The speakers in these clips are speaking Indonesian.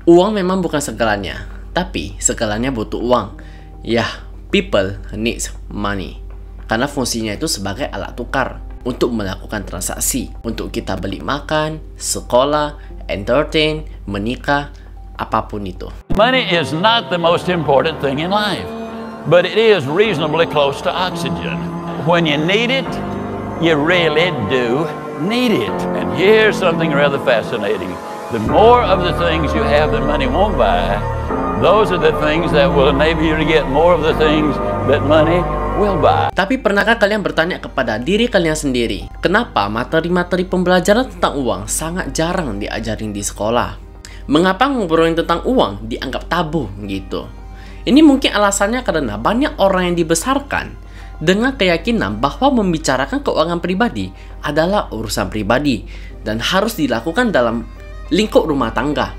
Uang memang bukan segalanya, tapi segalanya butuh uang. Yah, people needs money. Karena fungsinya itu sebagai alat tukar untuk melakukan transaksi, untuk kita beli makan, sekolah, entertain, menikah, apapun itu. Money is not the most important thing in life, but it is reasonably close to oxygen. When you need it, you really do need it. And here's something rather fascinating. The more of the things you have that money won't buy, those are the things that will enable you to get more of the things that money will buy. Tapi pernahkah kalian bertanya kepada diri kalian sendiri, kenapa materi-materi pembelajaran tentang uang sangat jarang diajarin di sekolah? Mengapa ngobrolin tentang uang dianggap tabu gitu? Ini mungkin alasannya karena banyak orang yang dibesarkan dengan keyakinan bahwa membicarakan keuangan pribadi adalah urusan pribadi dan harus dilakukan dalam lingkup rumah tangga.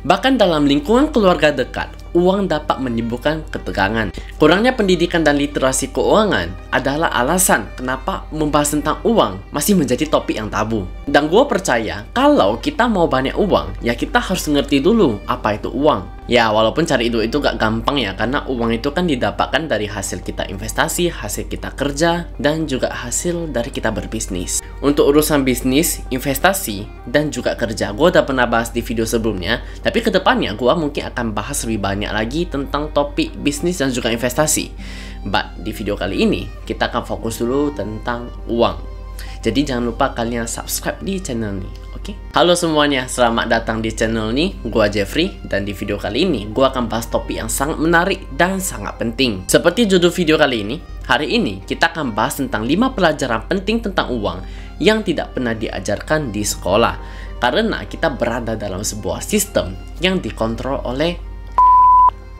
Bahkan dalam lingkungan keluarga dekat, uang dapat menimbulkan ketegangan. Kurangnya pendidikan dan literasi keuangan adalah alasan kenapa membahas tentang uang masih menjadi topik yang tabu. Dan gue percaya, kalau kita mau banyak uang, ya kita harus ngerti dulu apa itu uang. Ya, walaupun cari duit itu gak gampang ya, karena uang itu kan didapatkan dari hasil kita investasi, hasil kita kerja, dan juga hasil dari kita berbisnis. Untuk urusan bisnis, investasi, dan juga kerja, gue udah pernah bahas di video sebelumnya, tapi kedepannya gue mungkin akan bahas lebih banyak lagi tentang topik bisnis dan juga investasi. But di video kali ini, kita akan fokus dulu tentang uang. Jadi jangan lupa kalian subscribe di channel ini, oke? Halo semuanya, selamat datang di channel ini. Gua Jeffrey, dan di video kali ini gua akan bahas topik yang sangat menarik dan sangat penting. Seperti judul video kali ini, hari ini kita akan bahas tentang 5 pelajaran penting tentang uang yang tidak pernah diajarkan di sekolah. Karena kita berada dalam sebuah sistem yang dikontrol oleh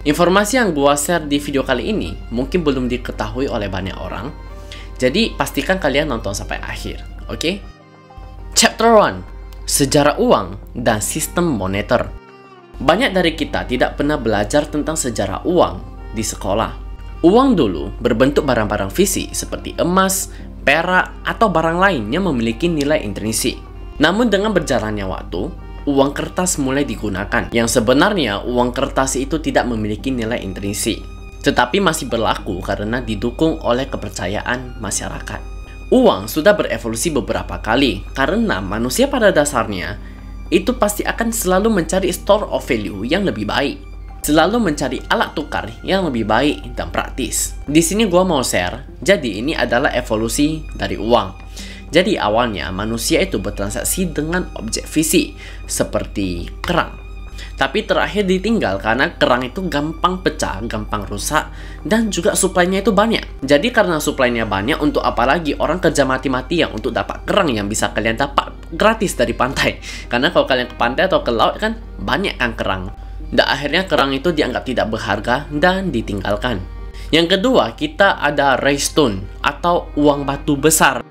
informasi yang gua share di video kali ini mungkin belum diketahui oleh banyak orang. Jadi pastikan kalian nonton sampai akhir, oke? Chapter 1, Sejarah Uang dan Sistem Moneter. Banyak dari kita tidak pernah belajar tentang sejarah uang di sekolah. Uang dulu berbentuk barang-barang fisik seperti emas, perak, atau barang lain yang memiliki nilai intrinsik. Namun dengan berjalannya waktu, uang kertas mulai digunakan. Yang sebenarnya uang kertas itu tidak memiliki nilai intrinsik, tetapi masih berlaku karena didukung oleh kepercayaan masyarakat. Uang sudah berevolusi beberapa kali karena manusia pada dasarnya itu pasti akan selalu mencari store of value yang lebih baik, selalu mencari alat tukar yang lebih baik dan praktis. Di sini gua mau share, jadi ini adalah evolusi dari uang. Jadi awalnya manusia itu bertransaksi dengan objek fisik seperti kerang. Tapi terakhir ditinggal karena kerang itu gampang pecah, gampang rusak, dan juga suplainya itu banyak. Jadi karena suplainya banyak, untuk apa lagi orang kerja mati-matian untuk dapat kerang yang bisa kalian dapat gratis dari pantai. Karena kalau kalian ke pantai atau ke laut kan banyak kan kerang. Dan akhirnya kerang itu dianggap tidak berharga dan ditinggalkan. Yang kedua, kita ada raystone atau uang batu besar.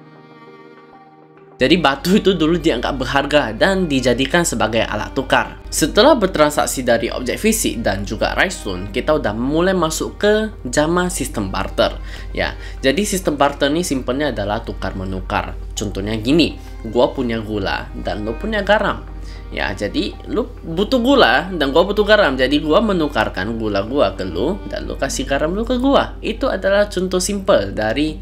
Jadi batu itu dulu dianggap berharga dan dijadikan sebagai alat tukar. Setelah bertransaksi dari objek fisik dan juga raystone, kita udah mulai masuk ke zaman sistem barter. Ya, jadi sistem barter ini simpelnya adalah tukar menukar. Contohnya gini, gua punya gula dan lo punya garam. Ya, jadi lu butuh gula dan gua butuh garam. Jadi gua menukarkan gula gua ke lu dan lu kasih garam lu ke gua. Itu adalah contoh simpel dari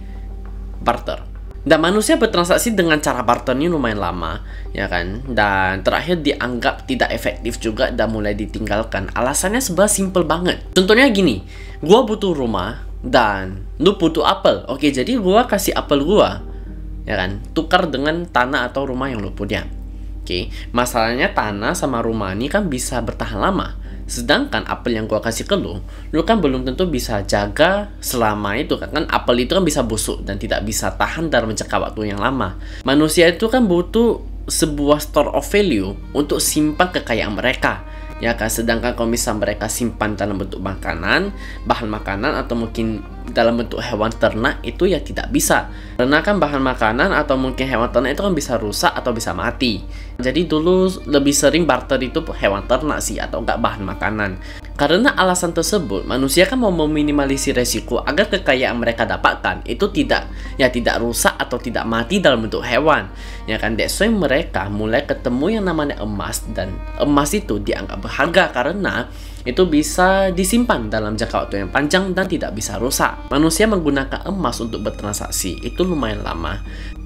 barter. Dan manusia bertransaksi dengan cara barter ini lumayan lama, ya kan? Dan terakhir dianggap tidak efektif juga dan mulai ditinggalkan. Alasannya sebenarnya simple banget. Contohnya gini, gua butuh rumah dan lu butuh apel. Oke, jadi gua kasih apel gua, ya kan? Tukar dengan tanah atau rumah yang lu punya. Oke, masalahnya tanah sama rumah ini kan bisa bertahan lama. Sedangkan apel yang gua kasih ke lu kan belum tentu bisa jaga selama itu kan apel itu kan bisa busuk dan tidak bisa tahan dalam jangka waktu yang lama. Manusia itu kan butuh sebuah store of value untuk simpan kekayaan mereka, ya kan? Sedangkan kalau misal mereka simpan dalam bentuk makanan, bahan makanan atau mungkin dalam bentuk hewan ternak itu ya tidak bisa. Karena kan bahan makanan atau mungkin hewan ternak itu kan bisa rusak atau bisa mati. Jadi dulu lebih sering barter itu hewan ternak sih atau enggak bahan makanan. Karena alasan tersebut, manusia kan mau meminimalisir resiko agar kekayaan mereka dapatkan itu tidak rusak atau tidak mati dalam bentuk hewan. Ya kan, that's why mereka mulai ketemu yang namanya emas, dan emas itu dianggap berharga karena itu bisa disimpan dalam jangka waktu yang panjang dan tidak bisa rusak. Manusia menggunakan emas untuk bertransaksi itu lumayan lama.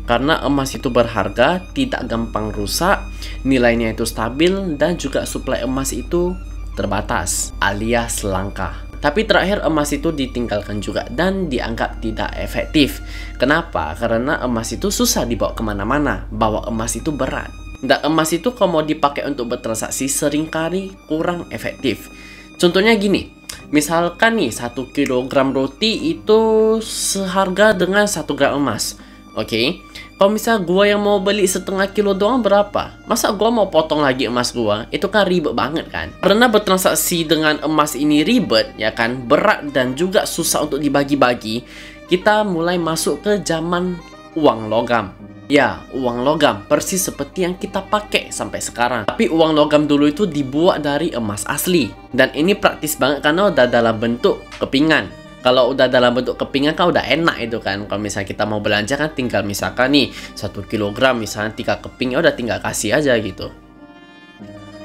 Karena emas itu berharga, tidak gampang rusak, nilainya itu stabil, dan juga suplai emas itu terbatas alias langka. Tapi terakhir emas itu ditinggalkan juga dan dianggap tidak efektif. Kenapa? Karena emas itu susah dibawa kemana-mana. Bawa emas itu berat. Dan emas itu kalau mau dipakai untuk bertransaksi seringkali kurang efektif. Contohnya gini, misalkan nih 1 kilogram roti itu seharga dengan 1 gram emas. Oke, kalau misal gua yang mau beli setengah kilo doang berapa? Masa gua mau potong lagi emas gua? Itu kan ribet banget kan? Karena bertransaksi dengan emas ini ribet, ya kan? Berat dan juga susah untuk dibagi-bagi. Kita mulai masuk ke zaman uang logam. Ya, uang logam persis seperti yang kita pakai sampai sekarang. Tapi uang logam dulu itu dibuat dari emas asli. Dan ini praktis banget karena udah dalam bentuk kepingan. Kalau udah dalam bentuk kepingan kan udah enak itu kan. Kalau misalnya kita mau belanja kan tinggal misalkan nih 1 kilogram misalnya 3 keping, ya udah tinggal kasih aja gitu.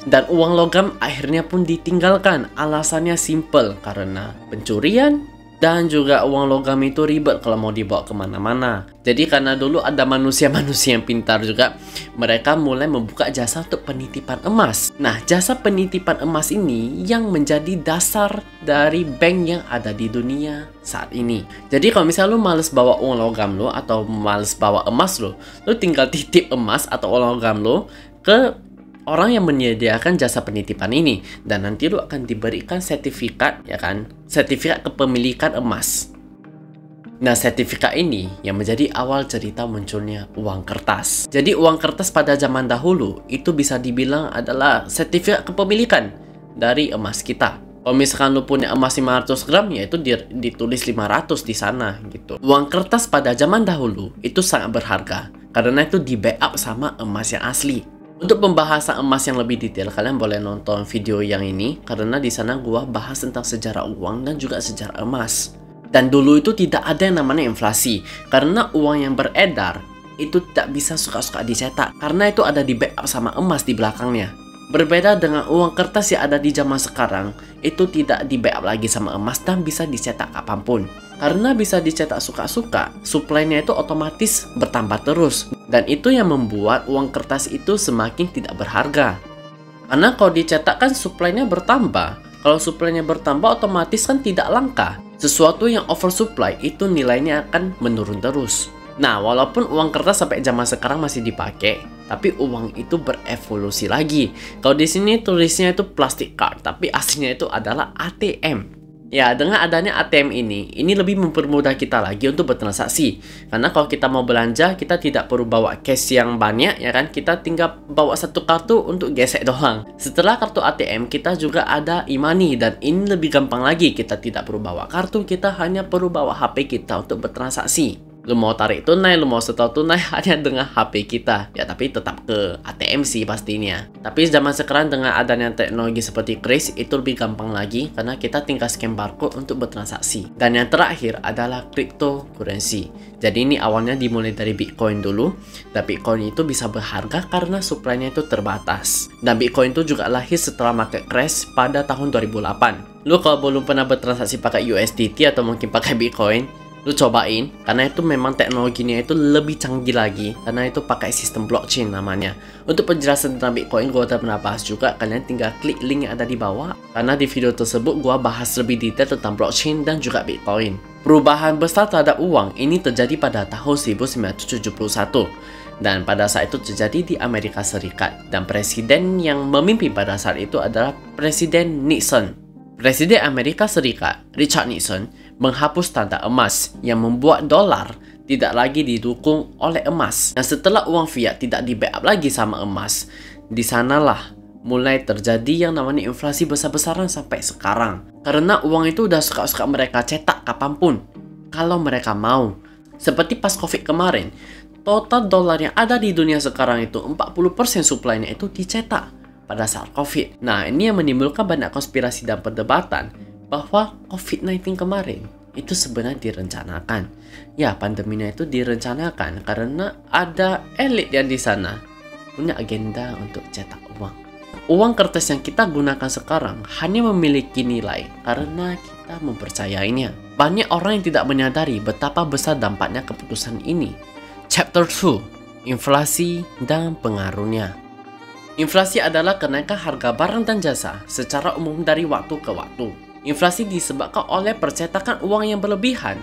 Dan uang logam akhirnya pun ditinggalkan. Alasannya simple, karena pencurian. Dan juga uang logam itu ribet kalau mau dibawa kemana-mana. Jadi karena dulu ada manusia-manusia yang pintar juga, mereka mulai membuka jasa untuk penitipan emas. Nah, jasa penitipan emas ini yang menjadi dasar dari bank yang ada di dunia saat ini. Jadi kalau misalnya lu males bawa uang logam lo atau males bawa emas lo, lu tinggal titip emas atau uang logam lo ke orang yang menyediakan jasa penitipan ini, dan nanti lu akan diberikan sertifikat, ya kan, sertifikat kepemilikan emas. Nah, sertifikat ini yang menjadi awal cerita munculnya uang kertas. Jadi uang kertas pada zaman dahulu itu bisa dibilang adalah sertifikat kepemilikan dari emas kita. Kalau misalkan lu punya emas 500 gram, ya itu ditulis 500 di sana gitu. Uang kertas pada zaman dahulu itu sangat berharga karena itu di backup sama emas yang asli. Untuk pembahasan emas yang lebih detail, kalian boleh nonton video yang ini karena di sana gua bahas tentang sejarah uang dan juga sejarah emas. Dan dulu itu tidak ada yang namanya inflasi karena uang yang beredar itu tidak bisa suka-suka dicetak karena itu ada di backup sama emas di belakangnya. Berbeda dengan uang kertas yang ada di zaman sekarang, itu tidak di backup lagi sama emas dan bisa dicetak kapanpun. Karena bisa dicetak suka-suka, suplainya itu otomatis bertambah terus. Dan itu yang membuat uang kertas itu semakin tidak berharga. Karena kalau dicetak kan suplainya bertambah. Kalau suplainya bertambah otomatis kan tidak langka. Sesuatu yang oversupply itu nilainya akan menurun terus. Nah, walaupun uang kertas sampai zaman sekarang masih dipakai, tapi uang itu berevolusi lagi. Kalau di sini tulisnya itu plastic card, tapi aslinya itu adalah ATM. Ya, dengan adanya ATM ini lebih mempermudah kita lagi untuk bertransaksi. Karena kalau kita mau belanja, kita tidak perlu bawa cash yang banyak, ya kan? Kita tinggal bawa satu kartu untuk gesek doang. Setelah kartu ATM, kita juga ada e-money, dan ini lebih gampang lagi. Kita tidak perlu bawa kartu, kita hanya perlu bawa HP kita untuk bertransaksi. Lu mau tarik tunai, lu mau setor tunai hanya dengan HP kita. Ya, tapi tetap ke ATM sih pastinya. Tapi zaman sekarang dengan adanya teknologi seperti Kris, itu lebih gampang lagi karena kita tinggal scan barcode untuk bertransaksi. Dan yang terakhir adalah cryptocurrency. Jadi ini awalnya dimulai dari Bitcoin dulu. Dan Bitcoin itu bisa berharga karena suplainya itu terbatas. Dan Bitcoin itu juga lahir setelah market crash pada tahun 2008. Lu kalau belum pernah bertransaksi pakai USDT atau mungkin pakai Bitcoin, lu cobain, karena itu memang teknologinya itu lebih canggih lagi, karena itu pakai sistem blockchain namanya. Untuk penjelasan tentang Bitcoin gua udah pernah bahas juga, kalian tinggal klik link yang ada di bawah, karena di video tersebut gua bahas lebih detail tentang blockchain dan juga Bitcoin. Perubahan besar terhadap uang ini terjadi pada tahun 1971, dan pada saat itu terjadi di Amerika Serikat, dan presiden yang memimpin pada saat itu adalah Presiden Nixon. Presiden Amerika Serikat, Richard Nixon, menghapus tanda emas yang membuat dolar tidak lagi didukung oleh emas. Dan setelah uang fiat tidak di-backup lagi sama emas, di sanalah mulai terjadi yang namanya inflasi besar-besaran sampai sekarang. Karena uang itu udah suka-suka mereka cetak kapanpun. kalau mereka mau. Seperti pas COVID kemarin, total dolar yang ada di dunia sekarang itu 40% supply-nya itu dicetak pada saat COVID. Nah, ini yang menimbulkan banyak konspirasi dan perdebatan bahwa COVID-19 kemarin itu sebenarnya direncanakan. Ya, pandeminya itu direncanakan karena ada elit yang di sana punya agenda untuk cetak uang. Uang kertas yang kita gunakan sekarang hanya memiliki nilai karena kita mempercayainya. Banyak orang yang tidak menyadari betapa besar dampaknya keputusan ini. Chapter 2, Inflasi dan Pengaruhnya. Inflasi adalah kenaikan harga barang dan jasa secara umum dari waktu ke waktu. Inflasi disebabkan oleh percetakan uang yang berlebihan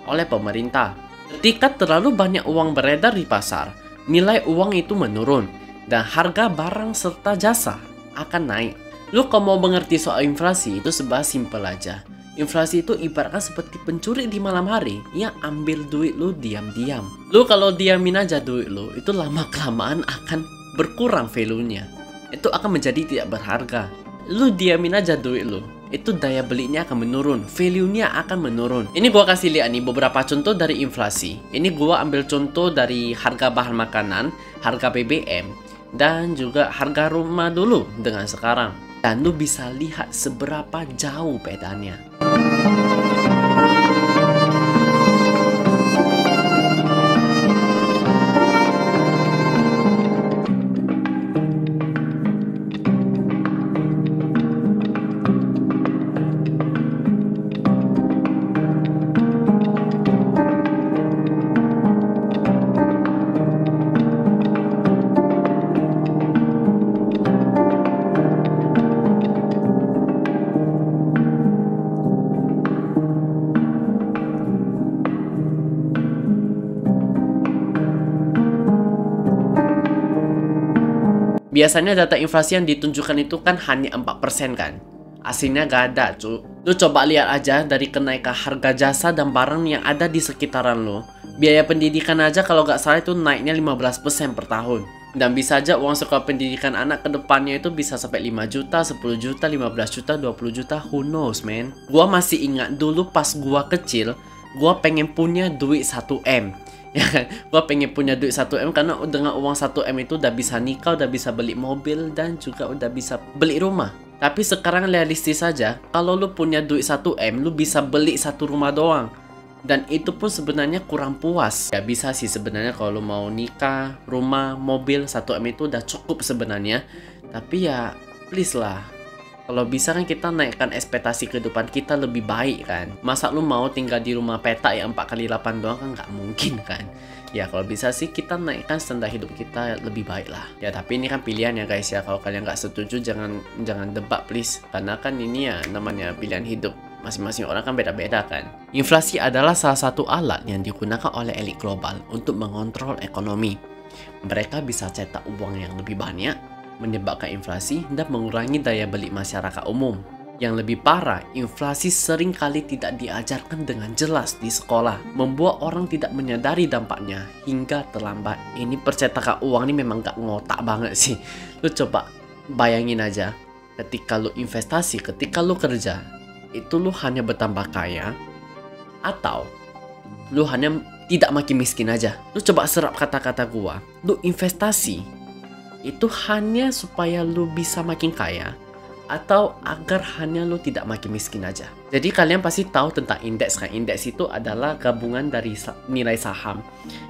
oleh pemerintah. Ketika terlalu banyak uang beredar di pasar, nilai uang itu menurun dan harga barang serta jasa akan naik. Lu kalau mau mengerti soal inflasi itu sebab simpel aja. Inflasi itu ibaratkan seperti pencuri di malam hari yang ambil duit lu diam-diam. Lu kalau diamin aja duit lu, itu lama-kelamaan akan berkurang value-nya. Itu akan menjadi tidak berharga. Lu diamin aja duit lu, itu daya belinya akan menurun, value-nya akan menurun. Ini gua kasih lihat nih beberapa contoh dari inflasi. Ini gua ambil contoh dari harga bahan makanan, harga BBM, dan juga harga rumah dulu dengan sekarang. Dan lu bisa lihat seberapa jauh bedanya. Biasanya data inflasi yang ditunjukkan itu kan hanya 4% kan. Aslinya gak ada, cu. Lu coba lihat aja dari kenaikan harga jasa dan barang yang ada di sekitaran lu. Biaya pendidikan aja kalau gak salah itu naiknya 15% per tahun. Dan bisa aja uang sekolah pendidikan anak ke depannya itu bisa sampai 5 juta, 10 juta, 15 juta, 20 juta, who knows, man. Gua masih ingat dulu pas gua kecil, gua pengen punya duit 1M. Ya kan, gua pengen punya duit 1M karena dengan uang 1M itu udah bisa nikah, udah bisa beli mobil, dan juga udah bisa beli rumah. Tapi sekarang realistis saja, kalau lu punya duit 1M, lu bisa beli satu rumah doang. Dan itu pun sebenarnya kurang puas. Ya bisa sih sebenarnya kalau lu mau nikah, rumah, mobil, 1M itu udah cukup sebenarnya. Tapi ya please lah, kalau bisa kan kita naikkan ekspektasi kehidupan kita lebih baik kan. Masa lu mau tinggal di rumah petak yang 4x8 doang kan nggak mungkin kan. Ya kalau bisa sih kita naikkan standar hidup kita lebih baik lah. Ya tapi ini kan pilihan ya guys ya. Kalau kalian nggak setuju jangan debat please. Karena kan ini ya namanya pilihan hidup. Masing-masing orang kan beda-beda kan. Inflasi adalah salah satu alat yang digunakan oleh elit global untuk mengontrol ekonomi. Mereka bisa cetak uang yang lebih banyak, menyebabkan inflasi dan mengurangi daya beli masyarakat umum. Yang lebih parah, inflasi seringkali tidak diajarkan dengan jelas di sekolah, membuat orang tidak menyadari dampaknya hingga terlambat. Ini percetakan uang ini memang gak ngotak banget sih. Lu coba bayangin aja, ketika lu investasi, ketika lu kerja, itu lu hanya bertambah kaya atau lu hanya tidak makin miskin aja. Lu coba serap kata-kata gua, lu investasi itu hanya supaya lu bisa makin kaya atau agar hanya lu tidak makin miskin aja. Jadi kalian pasti tahu tentang indeks kan. Indeks itu adalah gabungan dari nilai saham,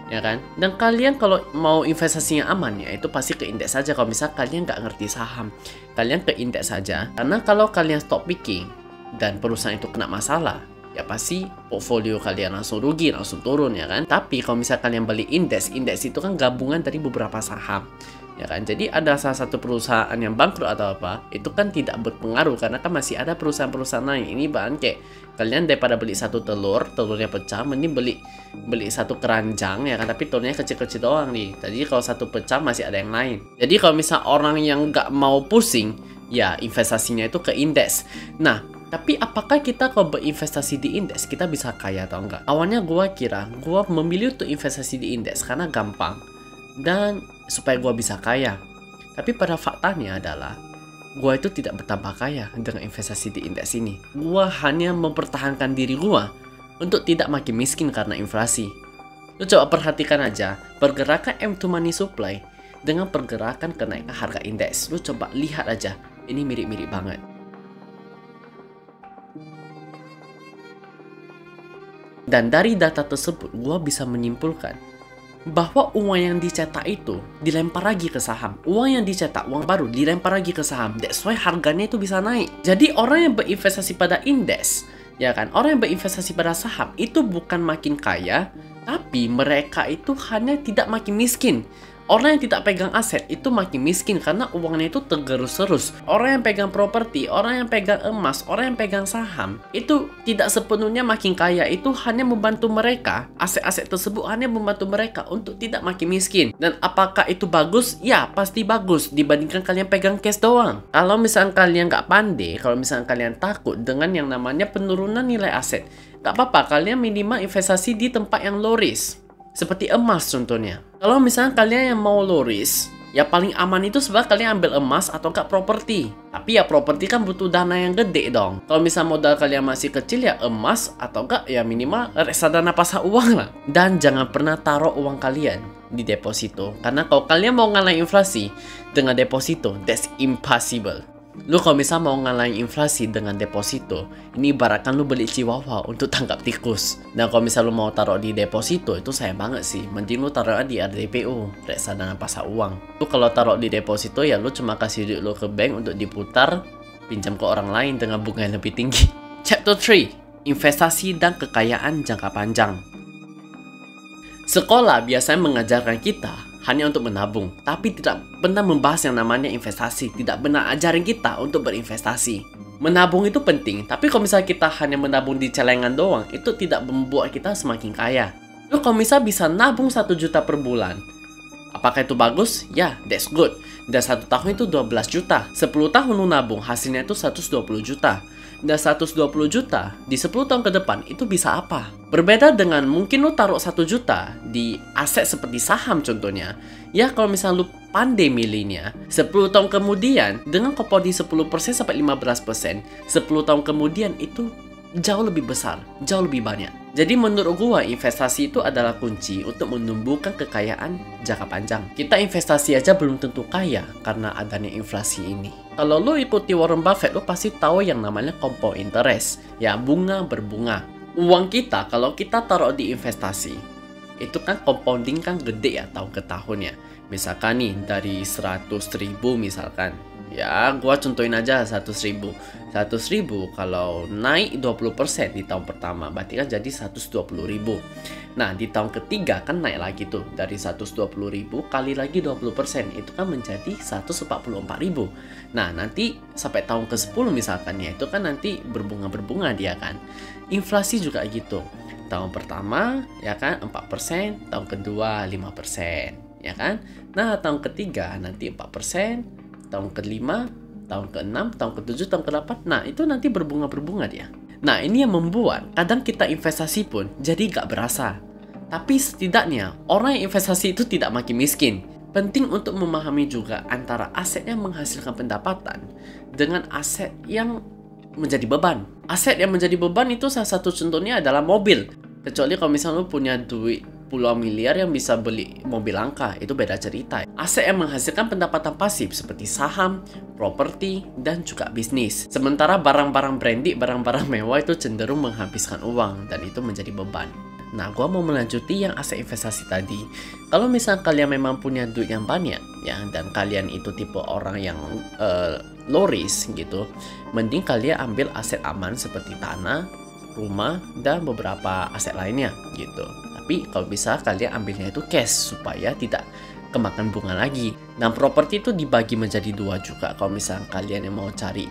ya kan? Dan kalian kalau mau investasinya aman ya itu pasti ke indeks saja. Kalau misal kalian nggak ngerti saham, kalian ke indeks saja. Karena kalau kalian stop picking dan perusahaan itu kena masalah, ya pasti portfolio kalian langsung rugi, langsung turun ya kan. Tapi kalau misal kalian beli indeks, indeks itu kan gabungan dari beberapa saham, ya kan. Jadi ada salah satu perusahaan yang bangkrut atau apa, itu kan tidak berpengaruh karena kan masih ada perusahaan-perusahaan lain. Ini bahan kayak kalian daripada beli satu telur, telurnya pecah, mending beli satu keranjang ya kan, tapi telurnya kecil-kecil doang nih. Jadi kalau satu pecah masih ada yang lain. Jadi kalau misal orang yang nggak mau pusing, ya investasinya itu ke indeks. Nah, tapi apakah kita kalau berinvestasi di indeks kita bisa kaya atau enggak? Awalnya gue kira gue memilih untuk investasi di indeks karena gampang dan supaya gue bisa kaya. Tapi pada faktanya adalah gue itu tidak bertambah kaya dengan investasi di indeks ini. Gue hanya mempertahankan diri gue untuk tidak makin miskin karena inflasi. Lu coba perhatikan aja pergerakan M2 money supply dengan pergerakan kenaikan harga indeks. Lu coba lihat aja, ini mirip-mirip banget. Dan dari data tersebut, gua bisa menyimpulkan bahwa uang yang dicetak itu dilempar lagi ke saham. Uang yang dicetak, uang baru dilempar lagi ke saham. That's why harganya itu bisa naik. Jadi orang yang berinvestasi pada indeks, ya kan, orang yang berinvestasi pada saham itu bukan makin kaya, tapi mereka itu hanya tidak makin miskin. Orang yang tidak pegang aset itu makin miskin karena uangnya itu tergerus terus. Orang yang pegang properti, orang yang pegang emas, orang yang pegang saham itu tidak sepenuhnya makin kaya. Itu hanya membantu mereka, aset-aset tersebut hanya membantu mereka untuk tidak makin miskin. Dan apakah itu bagus? Ya, pasti bagus dibandingkan kalian pegang cash doang. Kalau misalnya kalian nggak pandai, kalau misalnya kalian takut dengan yang namanya penurunan nilai aset, nggak apa-apa, kalian minimal investasi di tempat yang low risk. Seperti emas contohnya. Kalau misalnya kalian yang mau low risk, ya paling aman itu sebenarnya kalian ambil emas atau enggak properti. Tapi ya properti kan butuh dana yang gede dong. Kalau misalnya modal kalian masih kecil ya emas atau enggak ya minimal reksadana pasar uang lah. Dan jangan pernah taruh uang kalian di deposito. Karena kalau kalian mau ngalahin inflasi dengan deposito, that's impossible. Lu kalau misalnya mau ngalahin inflasi dengan deposito, ini ibaratkan lu beli chihuahua untuk tangkap tikus. Dan kalau misalnya lu mau taruh di deposito, itu sayang banget sih. Mending lu taruh di RDPO, reksadana pasar uang. Lu kalau taruh di deposito ya lu cuma kasih duit lu ke bank untuk diputar, pinjam ke orang lain dengan bunga yang lebih tinggi. Chapter 3, investasi dan kekayaan jangka panjang. Sekolah biasanya mengajarkan kita hanya untuk menabung, tapi tidak pernah membahas yang namanya investasi, tidak pernah ajarin kita untuk berinvestasi. Menabung itu penting, tapi kalau misalnya kita hanya menabung di celengan doang, itu tidak membuat kita semakin kaya. Lu kalau misalnya bisa nabung 1 juta per bulan, apakah itu bagus? Ya, that's good. Dan 1 tahun itu 12 juta. 10 tahun lu nabung, hasilnya itu 120 juta. Dan 120 juta di 10 tahun ke depan itu bisa apa? Berbeda dengan mungkin lu taruh 1 juta di aset seperti saham contohnya. Ya kalau misalnya lu pandai milihnya, 10 tahun kemudian dengan komponen 10% sampai 15%, 10 tahun kemudian itu jauh lebih besar, jauh lebih banyak. Jadi menurut gua investasi itu adalah kunci untuk menumbuhkan kekayaan jangka panjang. Kita investasi aja belum tentu kaya karena adanya inflasi ini. Kalau lo ikuti Warren Buffett, lo pasti tahu yang namanya compound interest, ya bunga berbunga. Uang kita kalau kita taruh di investasi, itu kan compounding kan gede ya tahun ke tahun ya. Misalkan nih dari 100.000 misalkan. Ya, gua contohin aja 100.000. 100.000 kalau naik 20% di tahun pertama, berarti kan jadi 120.000. Nah, di tahun ketiga kan naik lagi tuh. Dari 120.000 kali lagi 20%, itu kan menjadi 144.000. Nah, nanti sampai tahun ke-10 misalkan ya, itu kan nanti berbunga-berbunga dia kan. Inflasi juga gitu. Tahun pertama ya kan 4%, tahun kedua 5%, ya kan? Nah, tahun ketiga nanti 4%, tahun ke-5, tahun ke-6, tahun ke-7, tahun ke-8. Nah, itu nanti berbunga-berbunga dia. Nah, ini yang membuat kadang kita investasi pun jadi gak berasa. Tapi setidaknya, orang yang investasi itu tidak makin miskin. Penting untuk memahami juga antara aset yang menghasilkan pendapatan dengan aset yang menjadi beban. Aset yang menjadi beban itu salah satu contohnya adalah mobil. Kecuali kalau misalnya lu punya duit puluhan miliar yang bisa beli mobil langka, itu beda cerita. Aset yang menghasilkan pendapatan pasif seperti saham, properti, dan juga bisnis. Sementara barang-barang branded, barang-barang mewah itu cenderung menghabiskan uang dan itu menjadi beban. Nah, gua mau melanjuti yang aset investasi tadi. Kalau misalnya kalian memang punya duit yang banyak, ya, dan kalian itu tipe orang yang low risk gitu, mending kalian ambil aset aman seperti tanah, rumah, dan beberapa aset lainnya gitu. Tapi kalau bisa kalian ambilnya itu cash supaya tidak kemakan bunga lagi. Dan properti itu dibagi menjadi 2 juga. Kalau misalnya kalian yang mau cari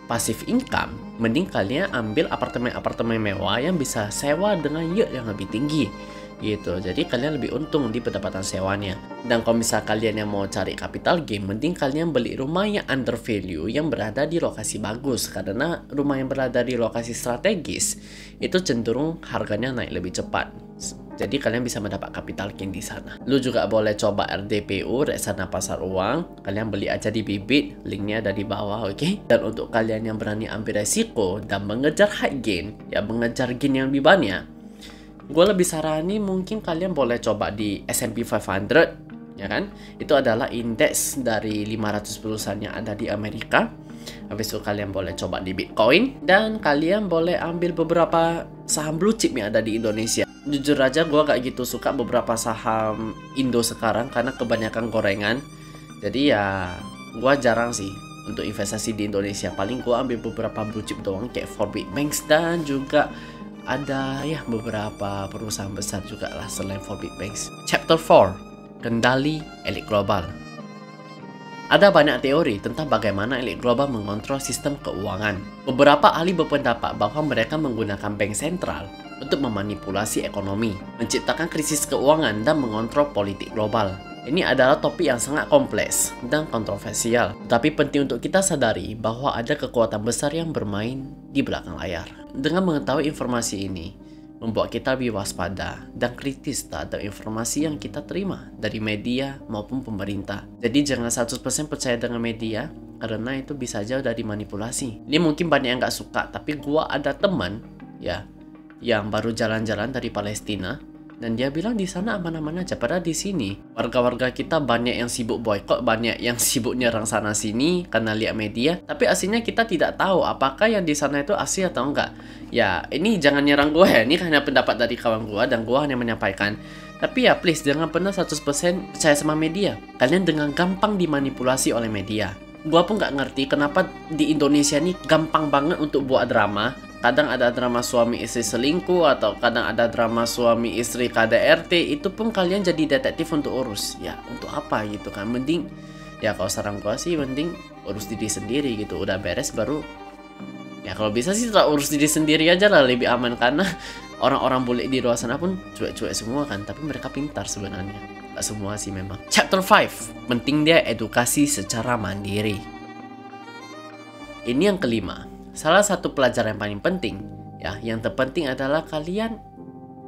passive income, mending kalian ambil apartemen-apartemen mewah yang bisa sewa dengan yield yang lebih tinggi gitu. Jadi kalian lebih untung di pendapatan sewanya. Dan kalau misalnya kalian yang mau cari capital gain, mending kalian beli rumah yang under value yang berada di lokasi bagus. Karena rumah yang berada di lokasi strategis itu cenderung harganya naik lebih cepat. Jadi kalian bisa mendapat capital gain di sana. Lu juga boleh coba RDPU, reksadana pasar uang. Kalian beli aja di Bibit, linknya ada di bawah, oke? Dan untuk kalian yang berani ambil resiko dan mengejar high gain, ya mengejar gain yang lebih banyak, gue lebih sarani mungkin kalian boleh coba di S&P 500, ya kan? Itu adalah indeks dari 500 perusahaan yang ada di Amerika. Habis itu kalian boleh coba di Bitcoin, dan kalian boleh ambil beberapa saham blue chip yang ada di Indonesia. Jujur aja gue gak gitu suka beberapa saham Indo sekarang karena kebanyakan gorengan. Jadi ya gue jarang sih untuk investasi di Indonesia. Paling gue ambil beberapa blue chip doang kayak Forbit Banks, dan juga ada ya beberapa perusahaan besar juga lah selain Forbit Banks. Chapter 4, Kendali Elit Global. Ada banyak teori tentang bagaimana elit global mengontrol sistem keuangan. Beberapa ahli berpendapat bahwa mereka menggunakan bank sentral untuk memanipulasi ekonomi, menciptakan krisis keuangan, dan mengontrol politik global. Ini adalah topik yang sangat kompleks dan kontroversial, tapi penting untuk kita sadari bahwa ada kekuatan besar yang bermain di belakang layar. Dengan mengetahui informasi ini, membuat kita lebih waspada dan kritis terhadap informasi yang kita terima dari media maupun pemerintah. Jadi jangan 100% percaya dengan media, karena itu bisa aja udah dimanipulasi. Ini mungkin banyak yang gak suka, tapi gua ada teman ya yang baru jalan-jalan dari Palestina, dan dia bilang di sana aman-aman aja. Padahal di sini warga-warga kita banyak yang sibuk boykot, banyak yang sibuk nyerang sana sini karena lihat media. Tapi aslinya kita tidak tahu apakah yang di sana itu asli atau enggak. Ya ini jangan nyerang gue ya, ini hanya pendapat dari kawan gue dan gue hanya menyampaikan. Tapi ya please jangan pernah 100% percaya sama media. Kalian dengan gampang dimanipulasi oleh media. Gue pun nggak ngerti kenapa di Indonesia ini gampang banget untuk buat drama. Kadang ada drama suami istri selingkuh, atau kadang ada drama suami istri KDRT. Itu pun kalian jadi detektif untuk urus. Ya untuk apa gitu kan. Mending ya kalau saran gue sih mending urus diri sendiri gitu. Udah beres baru. Ya kalau bisa sih tak urus diri sendiri aja lah, lebih aman. Karena orang-orang bule di luar sana pun cuek-cuek semua kan. Tapi mereka pintar sebenarnya. Gak semua sih memang. Chapter 5, penting dia edukasi secara mandiri. Ini yang kelima. Salah satu pelajaran yang paling penting, ya, yang terpenting adalah kalian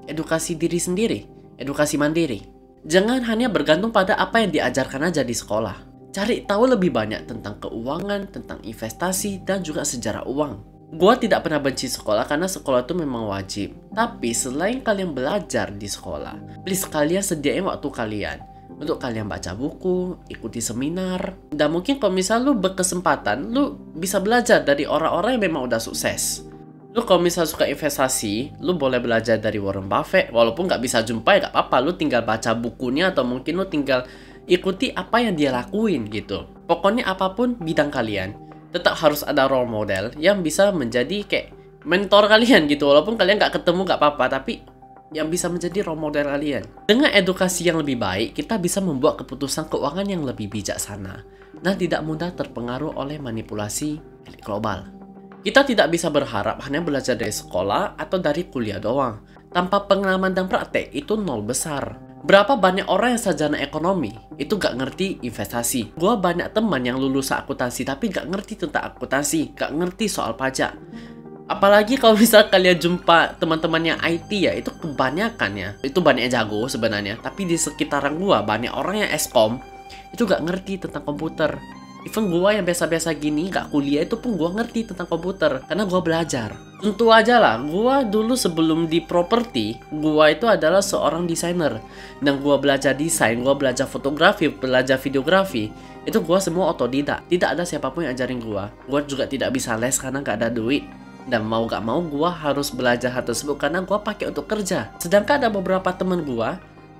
edukasi diri sendiri, edukasi mandiri. Jangan hanya bergantung pada apa yang diajarkan aja di sekolah. Cari tahu lebih banyak tentang keuangan, tentang investasi, dan juga sejarah uang. Gua tidak pernah benci sekolah karena sekolah itu memang wajib. Tapi selain kalian belajar di sekolah, please kalian sediain waktu kalian untuk kalian baca buku, ikuti seminar, dan mungkin kalau misal lu berkesempatan, lu bisa belajar dari orang-orang yang memang udah sukses. Lu kalau misal suka investasi, lu boleh belajar dari Warren Buffett, walaupun nggak bisa jumpa ya nggak apa-apa, lu tinggal baca bukunya atau mungkin lu tinggal ikuti apa yang dia lakuin gitu. Pokoknya apapun bidang kalian, tetap harus ada role model yang bisa menjadi kayak mentor kalian gitu. Walaupun kalian nggak ketemu nggak apa-apa, tapi yang bisa menjadi role model kalian. Dengan edukasi yang lebih baik, kita bisa membuat keputusan keuangan yang lebih bijaksana dan tidak mudah terpengaruh oleh manipulasi elit global. Kita tidak bisa berharap hanya belajar dari sekolah atau dari kuliah doang. Tanpa pengalaman dan praktek, itu nol besar. Berapa banyak orang yang sarjana ekonomi itu gak ngerti investasi. Gua banyak teman yang lulus akuntansi tapi gak ngerti tentang akuntansi, gak ngerti soal pajak. Apalagi kalau misal kalian jumpa teman-teman yang IT ya, itu kebanyakan ya. Itu banyak jago sebenarnya. Tapi di sekitaran gua banyak orang yang eskom itu gak ngerti tentang komputer. Even gua yang biasa-biasa gini gak kuliah itu pun gua ngerti tentang komputer karena gua belajar. Tentu aja lah, gua dulu sebelum di properti, gua itu adalah seorang desainer. Dan gua belajar desain, gua belajar fotografi, belajar videografi. Itu gua semua otodidak. Tidak ada siapapun yang ajarin gua. Gua juga tidak bisa les karena gak ada duit. Dan mau gak mau gue harus belajar hal tersebut karena gue pakai untuk kerja. Sedangkan ada beberapa temen gue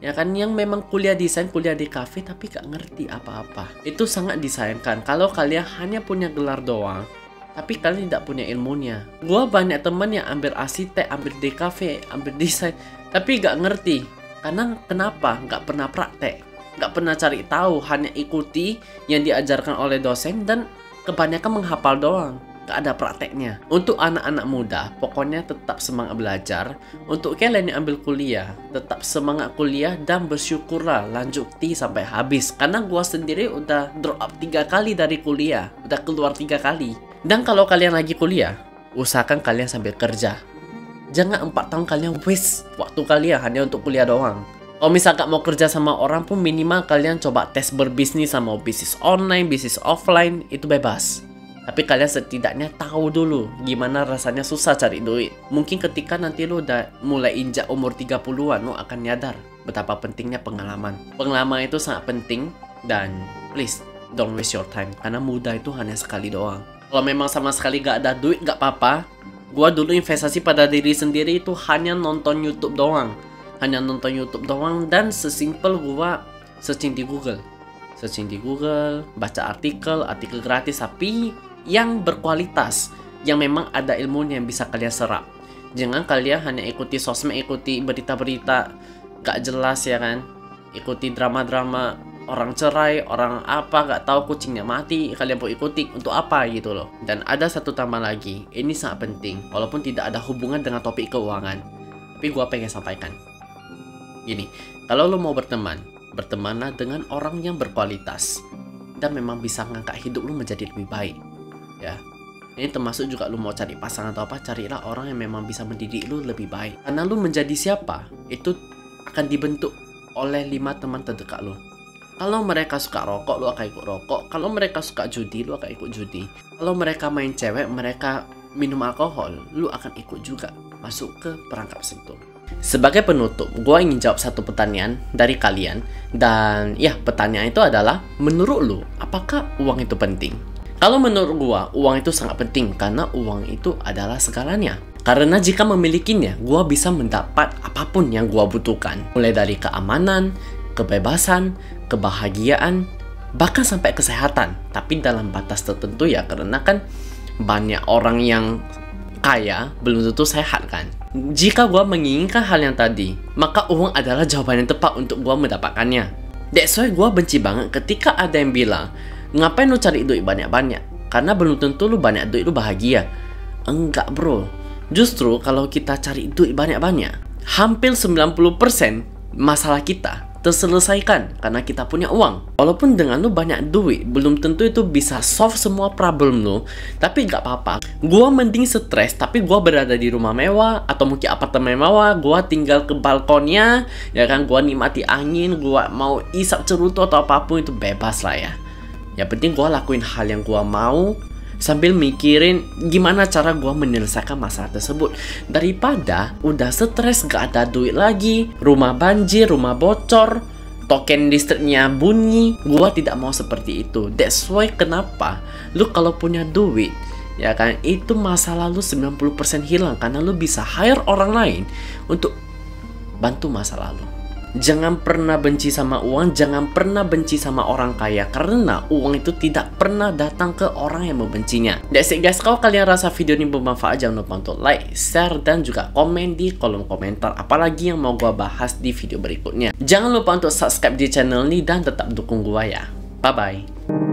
ya kan yang memang kuliah desain, kuliah di cafe tapi gak ngerti apa-apa. Itu sangat disayangkan kalau kalian hanya punya gelar doang tapi kalian tidak punya ilmunya. Gue banyak temen yang ambil arsitek, ambil di cafe, ambil desain tapi gak ngerti. Karena kenapa? Gak pernah praktek, gak pernah cari tahu, hanya ikuti yang diajarkan oleh dosen dan kebanyakan menghafal doang. Gak ada prakteknya. Untuk anak-anak muda, pokoknya tetap semangat belajar. Untuk kalian yang ambil kuliah, tetap semangat kuliah dan bersyukurlah lanjuti sampai habis. Karena gua sendiri udah drop up 3 kali dari kuliah, udah keluar 3 kali. Dan kalau kalian lagi kuliah, usahakan kalian sambil kerja. Jangan 4 tahun kalian waste waktu kalian hanya untuk kuliah doang. Kalau misal gak mau kerja sama orang pun, minimal kalian coba tes berbisnis, sama bisnis online, bisnis offline, itu bebas. Tapi kalian setidaknya tahu dulu gimana rasanya susah cari duit. Mungkin ketika nanti lu udah mulai injak umur 30-an, lu akan nyadar betapa pentingnya pengalaman. Pengalaman itu sangat penting, dan please don't waste your time, karena muda itu hanya sekali doang. Kalau memang sama sekali gak ada duit, gak apa-apa. Gua dulu investasi pada diri sendiri itu hanya nonton YouTube doang. Dan sesimpel gua searching di Google, baca artikel gratis, tapi yang berkualitas, yang memang ada ilmunya yang bisa kalian serap. Jangan kalian hanya ikuti sosmed, ikuti berita-berita gak jelas ya kan, ikuti drama-drama orang cerai, orang apa gak tahu, kucingnya mati, kalian mau ikuti untuk apa gitu loh. Dan ada satu tambah lagi, ini sangat penting, walaupun tidak ada hubungan dengan topik keuangan, tapi gua pengen sampaikan gini. Kalau lo mau bertemanlah dengan orang yang berkualitas dan memang bisa ngangkat hidup lo menjadi lebih baik ya. Ini termasuk juga lu mau cari pasangan atau apa, carilah orang yang memang bisa mendidik lu lebih baik. Karena lu menjadi siapa, itu akan dibentuk oleh 5 teman terdekat lu. Kalau mereka suka rokok, lu akan ikut rokok. Kalau mereka suka judi, lu akan ikut judi. Kalau mereka main cewek, mereka minum alkohol, lu akan ikut juga masuk ke perangkap situ. Sebagai penutup, gue ingin jawab satu pertanyaan dari kalian. Dan ya, pertanyaan itu adalah, menurut lu, apakah uang itu penting? Kalau menurut gua, uang itu sangat penting karena uang itu adalah segalanya. Karena jika memilikinya, gua bisa mendapat apapun yang gua butuhkan. Mulai dari keamanan, kebebasan, kebahagiaan, bahkan sampai kesehatan. Tapi dalam batas tertentu ya, karena kan banyak orang yang kaya belum tentu sehat kan. Jika gua menginginkan hal yang tadi, maka uang adalah jawaban yang tepat untuk gua mendapatkannya. That's why gua benci banget ketika ada yang bilang, ngapain lu cari duit banyak-banyak? Karena belum tentu lu banyak duit lu bahagia. Enggak bro. Justru kalau kita cari duit banyak-banyak, hampir 90% masalah kita terselesaikan karena kita punya uang. Walaupun dengan lu banyak duit, belum tentu itu bisa solve semua problem lu. Tapi nggak apa-apa. Gua mending stres, tapi gua berada di rumah mewah atau mungkin apartemen mewah. Gua tinggal ke balkonnya, ya kan? Gua nikmati angin, gua mau isap cerutu atau apapun itu bebas lah ya. Yang penting gue lakuin hal yang gue mau sambil mikirin gimana cara gue menyelesaikan masalah tersebut. Daripada udah stres gak ada duit lagi, rumah banjir, rumah bocor, token listriknya bunyi. Gue tidak mau seperti itu. That's why kenapa lu kalau punya duit, ya kan, itu masa lalu 90% hilang. Karena lu bisa hire orang lain untuk bantu masa lalu. Jangan pernah benci sama uang, jangan pernah benci sama orang kaya, karena uang itu tidak pernah datang ke orang yang membencinya. That's it guys, kalau kalian rasa video ini bermanfaat, jangan lupa untuk like, share, dan juga komen di kolom komentar apalagi yang mau gua bahas di video berikutnya. Jangan lupa untuk subscribe di channel ini dan tetap dukung gua ya. Bye bye.